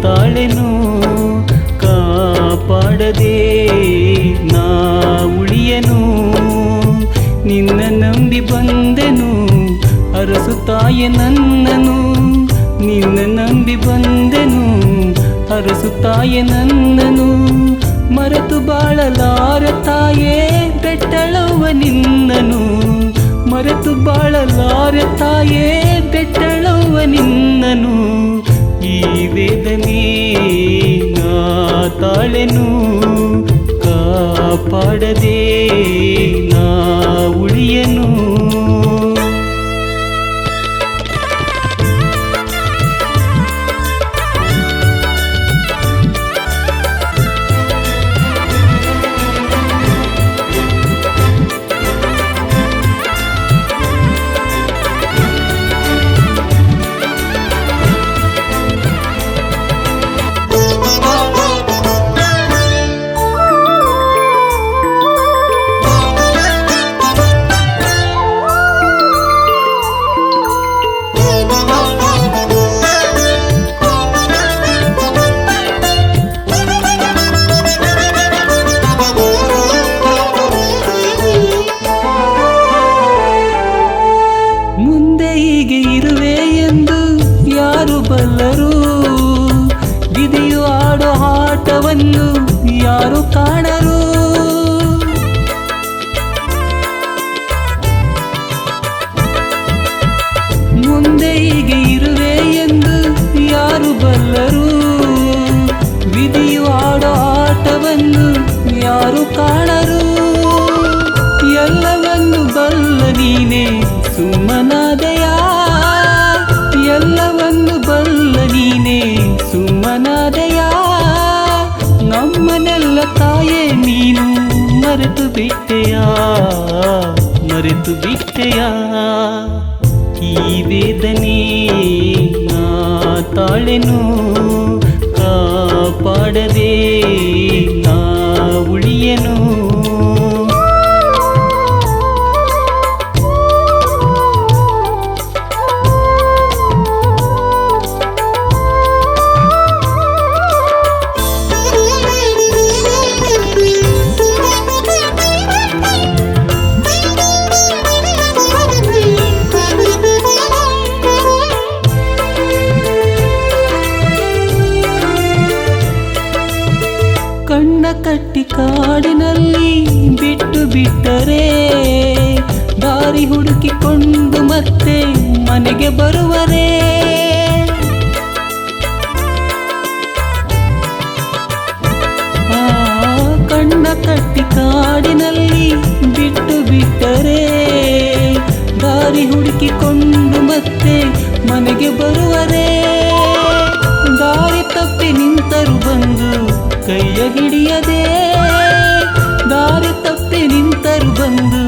ತಾಳೆನು ಕಾಪಾಡದೆ ನಾ ಉಳಿಯನು ನಿನ್ನ ನಂಬಿ ಬಂದೆನು ಅರಸುತ್ತಾಯೆ ನನ್ನನು ನಿನ್ನ ನಂಬಿ ಬಂದೆನು ಅರಸುತ್ತಾಯೆ ನನ್ನನು ಮರೆತು ಬಾಳಲಾರ ತಾಯೇ ಬೆಟ್ಟಳವ ನಿನ್ನನು ಮರೆತು ಬಾಳಲಾರ ತಾಯೇ ಬೆಟ್ಟಳವ ನಿನ್ನನು ಈ ವೇದನೆ ನಾ ತಾಳೆನು ಕಾಪಾಡದೆ ನಾ ಉಳಿಯನು ಬಲ್ಲರು ವಿಧಿಯು ಆಡೋ ಆಟವನ್ನು ಯಾರು ಕಾಣರು ಮುಂದೆ ಹೀಗೆ ಇರುವೆ ಎಂದು ಯಾರು ಬಲ್ಲರು ವಿಧಿಯು ಆಡೋ ಆಟವನ್ನು ಯಾರು ಕಾಣರು ಎಲ್ಲವನ್ನು ಬಲ್ಲ ನೀನೇ ಸುಮ್ಮನಾದೆಯ ಎಲ್ಲವನ್ನು ಬಲ್ಲ ನೀನೇ ಸುಮ್ಮನಾದೆಯ ನಮ್ಮನೆಲ್ಲ ತಾಯೇ ನೀನು ಮರೆತು ಬಿಟ್ಟೆಯಾ ಮರೆತು ಬಿಟ್ಟೆಯಾ ಈ ವೇದನೆ ನಾ ತಾಳೆನು ಕಾಪಾಡದೆ ನಾ ಉಳಿಯನು ಕಣ್ಣ ಕಟ್ಟಿ ಕಾಡಿನಲ್ಲಿ ಬಿಟ್ಟು ಬಿಟ್ಟರೆ ದಾರಿ ಹುಡುಕಿಕೊಂಡು ಮತ್ತೆ ಮನೆಗೆ ಬರುವರೇ ಕಣ್ಣ ಕಟ್ಟಿ ಕಾಡಿನಲ್ಲಿ ಬಿಟ್ಟು ಬಿಟ್ಟರೆ ದಾರಿ ಹುಡುಕಿಕೊಂಡು ಮತ್ತೆ ಮನೆಗೆ ಬರುವರೇ ದಾರಿ ತಪ್ಪಿ ನಿಂತರು ಬಂದು ಕೈಯ ಹಿಡಿಯದೆ ದಾರಿ ತಪ್ಪಿ ನಿಂತರು ಬಂದು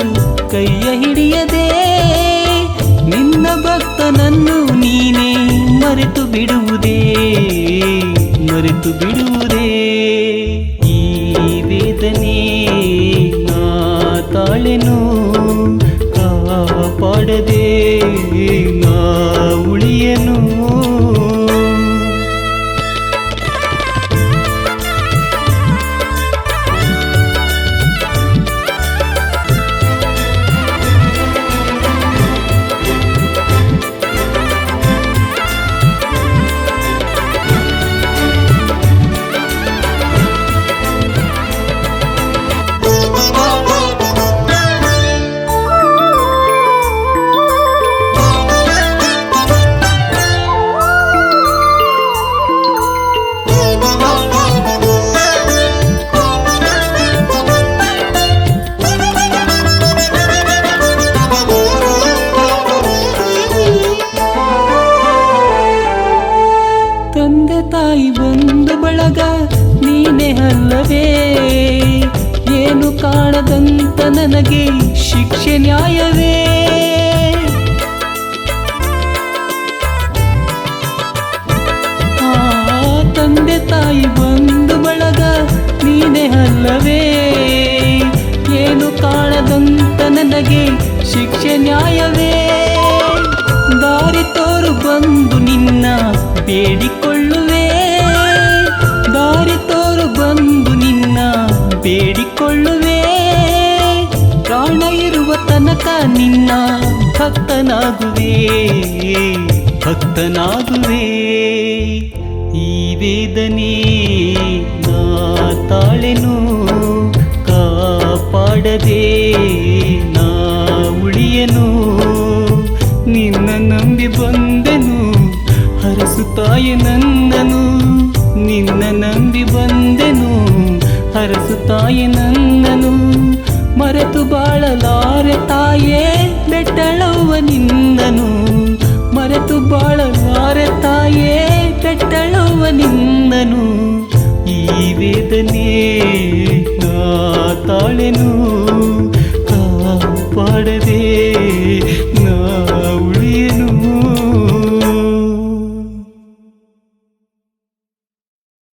ಕೈಯ ಹಿಡಿಯದೆ ನಿನ್ನ ಭಕ್ತನನ್ನು ನೀನೇ ಮರೆತು ಬಿಡುವುದೇ ಮರೆತು ಬಿಡುವುದೇ ಈ ವೇದನೆ ನಾ ತಾಳೆನು ಕಾಪಾಡದೆ ನಾ ಉಳಿಯನು ತಂದೆ ತಾಯಿ ಬಂದು ಬಳಗ ನೀನೇ ಅಲ್ಲವೇ ಏನು ಕಾಣದಂತ ನನಗೆ ಶಿಕ್ಷೆ ನ್ಯಾಯವೇ ತಂದೆ ತಾಯಿ ಬಂದು ಬಳಗ ನೀನೇ ಅಲ್ಲವೇ ಏನು ಕಾಣದಂತ ನನಗೆ ಶಿಕ್ಷೆ ನ್ಯಾಯವೇ ದಾರಿ ತೋರು ಬಂದು ನಿನ್ನ ಬೇಡಿಕೊಳ್ಳುವೆ ನಾ ಭಕ್ತನಾಗುವೆ ಭಕ್ತನಾಗುವೆ. ಈ ವೇದನೆ ನಾ ತಾಳೆನು, ಕಾಪಾಡದೆ ನಾ ಉಳಿಯನು. ನಿನ್ನ ನಂಬಿ ಬಂದೆನು, ಹರಸುತ್ತಾಯೆ ನನ್ನನು. ನಿನ್ನ ನಂಬಿ ಬಂದೆನು, ಹರಸುತ್ತಾಯೆ ನನ್ನನು. ಮರೆತು ಬಾಳಲಾರೆ ತಾಯೇ ಬೆಟ್ಟಳವ್ವ ನಿನ್ನನು. ಮರೆತು ಬಾಳಲಾರೆ ತಾಯೇ ಬೆಟ್ಟಳವ್ವ ನಿನ್ನನು. ಈ ವೇದನೆ ನಾ ತಾಳೆನು, ಕಾಪಾಡದೆ